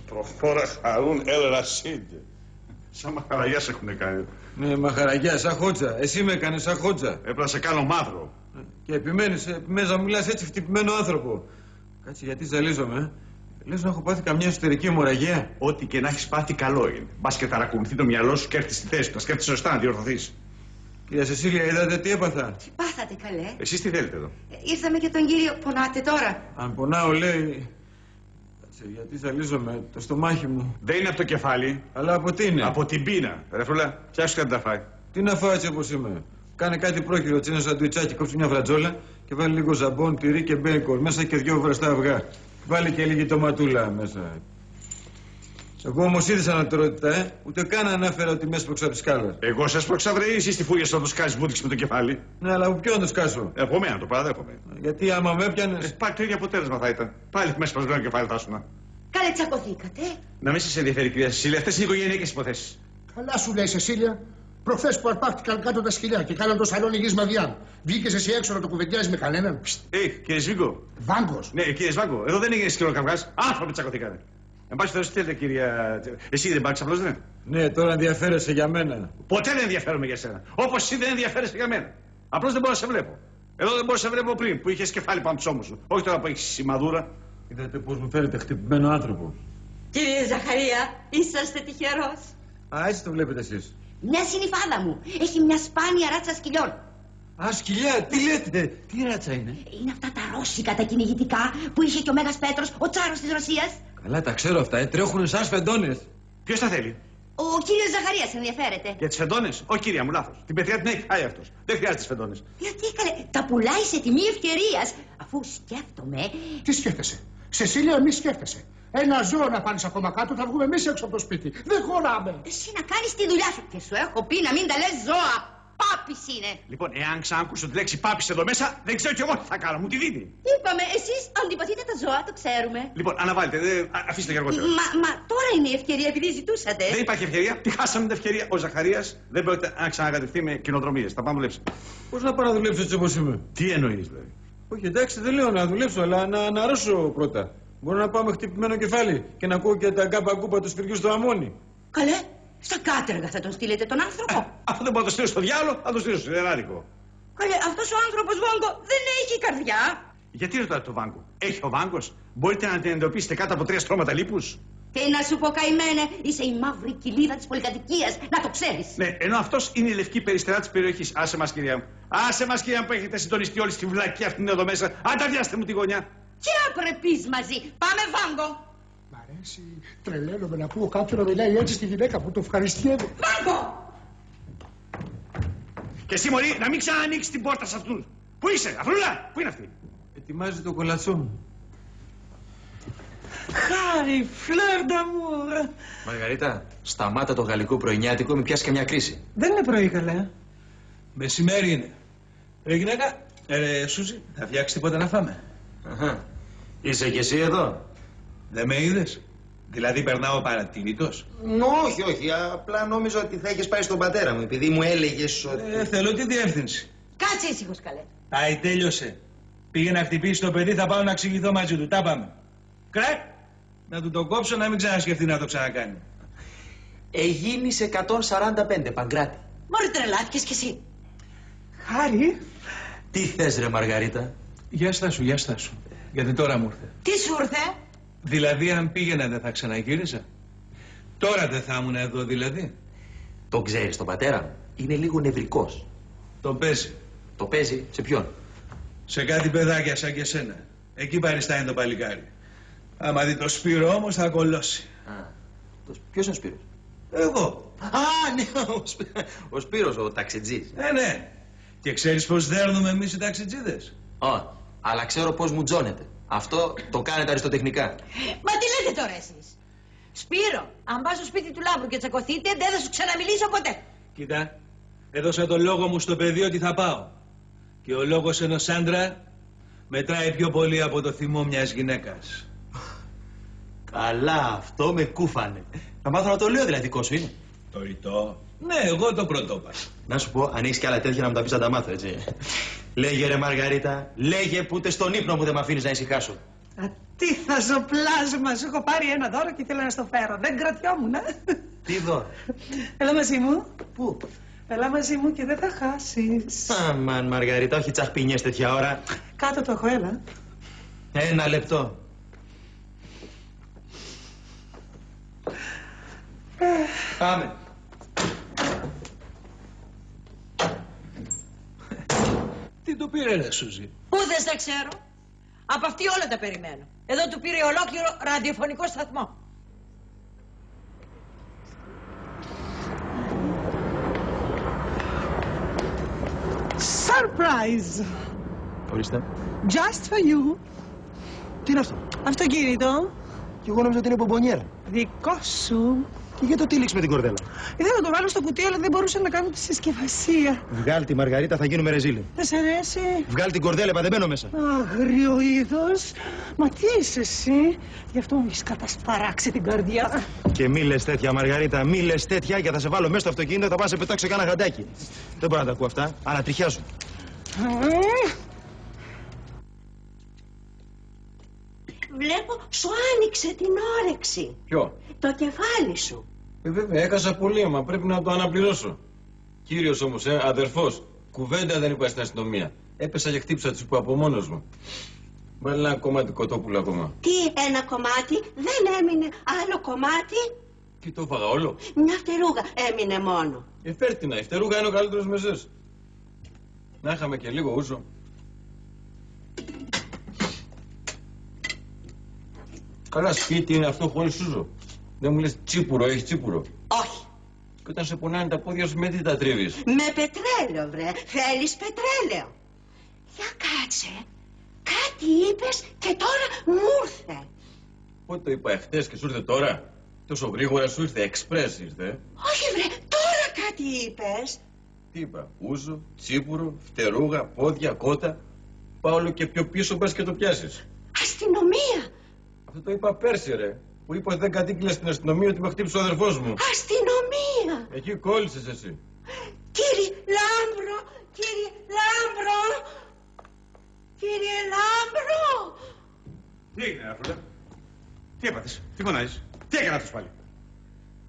Προφόρα Χαρούν Ελ Ρασίντ. Σαν μαχαραγιάς έχουνε κάνει. Ναι, μαχαραγιά, σαν χότζα. Εσύ με έκανες σαν χότζα. Έπρεπε να σε κάνω μαύρο. Και επιμένεις να μιλάς έτσι χτυπημένο άνθρωπο. Κάτσε, γιατί ζαλίζομαι, Λες να έχω πάθει καμιά εσωτερική αιμορραγία. Ό,τι και να έχεις πάθει, καλό είναι. Μπας και ταρακουνηθεί το μυαλό σου και έρθει στη θέση του. Να σκέφτεσαι σωστά, να διορθωθείς. Κυρία Σεσίλια, είδατε τι έπαθα? Τι πάθατε, καλέ? Εσείς τι θέλετε εδώ? Ήρθαμε και τον κύριο. Πονάτε τώρα? Αν πονάω, λέει. Κάτσε, γιατί ζαλίζομαι, το στομάχι μου. Δεν είναι από το κεφάλι. Αλλά από τι είναι? Από την πείνα. Ρε φρουλά, πιάσου κάτι να τα φάει. Τι να φάω έτσι όπως είμαι? Κάνε κάτι πρόχειρο, τσίνα σαντουιτσάκι, κόψει μια βρατζόλα και βάλει λίγο ζαμπόν, τυρί και μπέικον μέσα και 2 βραστά αυγά. Βάλει και λίγη τοματούλα μέσα. Εγώ όμως είδες ανατερότητα, ούτε καν ανάφερα ότι με έσπρωξα από τη σκάλα. Εγώ σας πρόξα, βρε, εσύ στη φούγια σου να το σκάσεις μπούτυξ με το κεφάλι. Ναι, αλλά από ποιον να το σκάσω? Από μένα το παραδέχομαι. Γιατί άμα με έπιανες. Πάλι το ίδιο αποτέλεσμα θα ήταν. Πάλι μέσα σπασμένο κεφάλι θα ήσουν. Καλέ, τσακωθήκατε? Να μην σας ενδιαφέρει, κυρία Σεσίλια, αυτές είναι οικογενειακές υποθέσεις. Καλά σου λέει, Σεσίλια. Προχθές που αρπάχτηκαν κάτω τα σκυλιά και κάναν το σαλόνι γης μαδιάν. Βγήκες εσύ έξω να το κουβεντιάζεις με κανέναν? Κύριε Σβίγκο. Βάγκος. Ναι, κύριε Σβάγκο, εδώ δεν έγινε σκυλοκαυγάς. Άνθρωποι τσακωθήκανε. Εν πάση περιπτώσει, τι θέλετε, κυρία. Εσύ δεν πάρεις απλώς, ναι? Ναι, τώρα ενδιαφέρεσαι για μένα. Ποτέ δεν ενδιαφέρομαι για σένα. Όπως εσύ δεν ενδιαφέρεσαι για μένα. Απλώς δεν μπορώ να σε βλέπω. Εδώ δεν μπορώ να σε βλέπω πριν που είχες κεφάλι πάνω από τους ώμους σου. Όχι τώρα που έχεις σημαδούρα. Είδατε πώς μου φέρετε χτυπημένο άνθρωπο. Κύριε Ζαχαρία, είσαστε τυχερός. Α, έτσι το βλέπετε εσείς. Μια συνυφάδα μου. Έχει μια σπάνια ράτσα σκυλιών. Α, σκυλιά, τι λέτε? Τι ράτσα είναι? Είναι αυτά τα ρώσικα, τα κυνηγητικά που είχε και ο Μέγας Πέτρος, ο τσάρος της Ρωσίας. Καλά, τα ξέρω αυτά, τρέχουνε σαν σφεντώνες. Ποιος τα θέλει? Ο κύριος Ζαχαρίας ενδιαφέρεται. Για τις φεντώνες? Όχι, κυρία μου, λάθος. Την πετριά την έχει φάει αυτός. Δεν χρειάζεται τις φεντώνες. Γιατί καλέ, τα πουλάει σε τιμή ευκαιρίας. Αφού σκέφτομαι. Τι σκέφτεσαι? Σεσίλια, μη σκέφτεσαι. Ένα ζώο να πάρεις ακόμα κάτω, θα βγούμε εμείς έξω από το σπίτι. Δεν χωράμε. Εσύ να κάνεις τη δουλειά σου. Και σου έχω πει να μην τα λες ζώα. Πάπης είναι. Λοιπόν, εάν ξανακούσω τη λέξη πάπης εδώ μέσα, δεν ξέρω κι εγώ τι θα κάνω. Μου τη δίνει. Είπαμε, εσείς αντιπαθείτε τα ζώα, το ξέρουμε. Λοιπόν, αναβάλετε, αφήστε για αργότερα. Μα τώρα είναι η ευκαιρία επειδή ζητούσατε. Δεν υπάρχει ευκαιρία. Τη χάσαμε την ευκαιρία. Ο Ζαχαρίας δεν πρόκειται να ξανακατευθεί με κοινοδρομίες. Θα πάμε να δουλέψει. Πώς να πάω να δουλέψω έτσι όπως είμαι? Τι εννοείς, δηλαδή? Όχι, εντάξει, δεν λέω να δουλέψω, αλλά να αναρρώσω πρώτα. Μπορώ να πάω με χτυπημένο κεφάλι και να ακούω και τα γκάμπα γκούπα του σπιριού στο αμμόνι. Καλέ, στα κάτεργα θα τον στείλετε τον άνθρωπο. Αφού δεν μπορώ να το στείλω στο διάλογο, θα το στείλω στο σιδεράδικο. Καλέ, αυτός ο άνθρωπος Βόγκο δεν έχει καρδιά. Γιατί ρωτάτε το Βάγκο? Έχει ο Βάγκος? Μπορείτε να την εντοπίσετε κάτω από 3 στρώματα λίπους? Τι να σου πω, καημένε, είσαι η μαύρη κοιλίδα της πολυκατοικίας, να το ξέρεις. Ναι, ενώ αυτός είναι η λευκή περιστερά της περιοχής. Άσε μας, κυρία μου. Άσε μας, κυρία μου, που έχετε συντονιστεί όλοι στη βλακή αυτήν εδώ μέσα. Ανταβιάστε μου τη γωνιά. Και απρεπείς μαζί. Πάμε, Βάγκο. Μ' αρέσει. Τρελαίνομαι να ακούω κάποιον να μιλάει έτσι στη γυναίκα που το ευχαριστιέμαι. Βάγκο! Και εσύ, μωρή, να μην ξανανοίξεις την πόρτα σε αυτούς. Πού είσαι, Αφρούλα, πού είναι αυτή? Ετοιμάζει το κολατσό μου. Χάρη, φλέρντα μου. Μαργαρίτα, σταμάτα το γαλλικό πρωινιάτικο, μην πιάσει και μια κρίση. Δεν είναι πρωί, καλέ. Μεσημέρι είναι. Ρε γυναίκα, Σούζη, θα φτιάξει τίποτα να φάμε? Αχα. Είσαι κι εσύ εδώ? Δεν με είδες? Δηλαδή περνάω παρατηρητός? Όχι, απλά νόμιζα ότι θα έχεις πάει στον πατέρα μου, επειδή μου έλεγες ότι... Θέλω τη διεύθυνση. Κάτσε ήσυχος, καλέ. Άι, τέλειωσε. Πήγε να χτυπήσει το παιδί, θα πάω να εξηγηθώ μαζί του. Τα πάμε. Κρακ! Να του το κόψω να μην ξανασκεφτεί να το ξανακάνει. Εγίνεις 145, Παγκράτη. Μωρή, τρελάθηκες κι εσύ. Χάρη. Τι θες, ρε Μαργαρίτα? Γεια στάσου. Γιατί τώρα μου ήρθε. Τι σου ήρθε? Δηλαδή, αν πήγαινα δεν θα ξαναγύριζα? Τώρα δεν θα ήμουν εδώ, δηλαδή? Το ξέρεις τον πατέρα μου? Είναι λίγο νευρικός. Το παίζει. Το παίζει σε ποιον? Σε κάτι παιδάκια σαν και σένα. Εκεί παριστάει το παλικάρι. Άμα δει το Σπύρο όμως θα κολλώσει. Ποιος είναι ο Σπύρος? Εγώ. Ναι, ο Σπύρος, ο ταξιτζής. Ναι. Και ξέρεις πως δέρνουμε εμείς οι ταξιτζίδες? Όχι, αλλά ξέρω πως μου τζώνετε. Αυτό το κάνετε αριστοτεχνικά. Μα τι λέτε τώρα εσείς? Σπύρο, αν πας στο σπίτι του Λάμπρου και τσακωθείτε, δεν θα σου ξαναμιλήσω ποτέ. Κοίτα, έδωσα το λόγο μου στο παιδί ότι θα πάω. Και ο λόγος ενός άντρα μετράει πιο πολύ από το θυμό μιας γυναίκας. Καλά, αυτό με κούφανε. Θα μάθω να το λέω δηλαδή, δικό σου είναι. Το ρητό. Ναι, εγώ το πρωτόπαρα. Να σου πω, αν έχεις κι άλλα τέτοια να μου τα πεις να τα μάθω, έτσι. Λέγε ρε Μαργαρίτα, λέγε που ούτε στον ύπνο μου δεν με αφήνεις να ησυχάσω. Α, τι Τι χαζοπλάσμα, σου έχω πάρει ένα δώρο και ήθελα να στο φέρω. Δεν κρατιόμουν. Τι δω. Έλα μαζί μου. Πού? Έλα μαζί μου και δεν θα χάσεις. Αμαν, Μαργαρίτα, όχι τσαχπινιές τέτοια ώρα. Κάτω το έχω, έλα. Ένα λεπτό. Πάμε. Τι του πήρε ρε Σούζη? Πού δεν σε ξέρω. Από αυτή όλα τα περιμένω. Εδώ του πήρε ολόκληρο ραδιοφωνικό σταθμό. Surprise! Ορίστε. Just for you. Τι είναι αυτό? Αυτοκίνητο. Και εγώ νόμιζα ότι είναι μπομπονιέρα. Δικό σου. Και για το τύλιξ με την κορδέλα. Ήθελα να το βάλω στο κουτί, αλλά δεν μπορούσα να κάνω τη συσκευασία. Βγάλ τη Μαργαρίτα, θα γίνουμε ρεζίλοι. Δεν σε αρέσει? Βγάλ την κορδέλα, δεν μπαίνω μέσα. Άγριο είδος. Μα τι είσαι εσύ? Γι' αυτό μου έχεις κατασπαράξει την καρδιά. Και μη λες τέτοια, Μαργαρίτα, μη λες τέτοια, γιατί θα σε βάλω μέσα στο αυτοκίνητο, θα πας σε πετάξω κάνα γαντάκι. Δεν μπορώ να τα ακούω αυτά. Ανατριχιάζω. Βλέπω σου άνοιξε την όρεξη. Ποιο? Το κεφάλι σου. Βέβαια, έκασα πολύ, μα πρέπει να το αναπληρώσω. Κύριος όμως, αδερφός, κουβέντα δεν είπα στην αστυνομία. Έπεσα και χτύπησα τους που από μόνος μου. Βάλε ένα κομμάτι κοτόπουλο ακόμα. Τι ένα κομμάτι, δεν έμεινε άλλο κομμάτι. Τι το έφαγα όλο? Μια φτερούγα έμεινε μόνο. Φέρτηνα, η φτερούγα είναι ο καλύτερος μεσές. Να είχαμε και λίγο ούζο. Καλά σπίτι είναι αυτό χωρίς ούζο. Δεν μου λες τσίπουρο, έχεις τσίπουρο? Όχι. Και όταν σε πονάνε τα πόδια σου με τι τα τρίβεις? Με πετρέλαιο βρε, θέλεις πετρέλαιο. Για κάτσε, κάτι είπες και τώρα μου ήρθε. Πότε το είπα εχθές και σου ήρθε τώρα? Τόσο γρήγορα σου ήρθε, εξπρές ήρθε. Όχι βρε, τώρα κάτι είπες. Τι είπα, ούζο, τσίπουρο, φτερούγα, πόδια, κότα. Πάω όλο και πιο πίσω, μπας και το πιάσεις. Αστυνομία. Αυτό το είπα πέρσι ρε, που είπα ότι δεν κατήγγειλα στην αστυνομία ότι με χτύπησε ο αδερφός μου. Αστυνομία. Εκεί κόλλησες εσύ. Κύριε Λάμπρο, κύριε Λάμπρο. Κύριε Λάμπρο. Τι έγινε, Αφρούλα? Τι έπαθες, τι φωνάζεις, τι έκανε αυτός πάλι?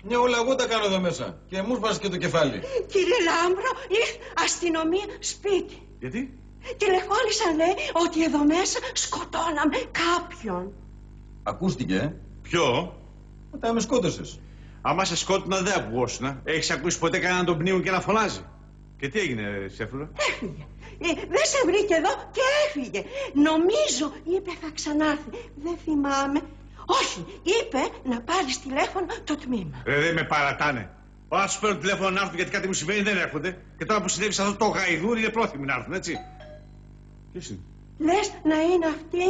Ναι, όλα εγώ τα κάνω εδώ μέσα. Και μου σπάσεις και το κεφάλι. Κύριε Λάμπρο, ήρθε αστυνομία σπίτι. Γιατί? Τηλεφώνησαν, λέει, ότι εδώ μέσα σκοτώναμε κάποιον. Ακούστηκε, Ποιο? Όταν με σκότωσες. Άμα σε σκότωνα δεν ακουγόσουνα. Έχεις ακούσει ποτέ κανέναν τον πνίγουν και να φωνάζει? Και τι έγινε, Σέφρουλα? Έφυγε. Δεν σε βρήκε εδώ και έφυγε. Νομίζω, είπε, θα ξανάρθει. Δεν θυμάμαι. Όχι, είπε να πάρεις τηλέφωνο το τμήμα. Δεν με παρατάνε. Όταν σου παίρνω τηλέφωνο να έρθουν γιατί κάτι μου συμβαίνει δεν έρχονται. Και τώρα που συνέβη σε αυτό το γαϊδούρι είναι πρόθυμοι να έρθουν, έτσι. Ποιος είναι? Λες να είναι αυτή?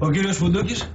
Ο κύριος Φουντούκης.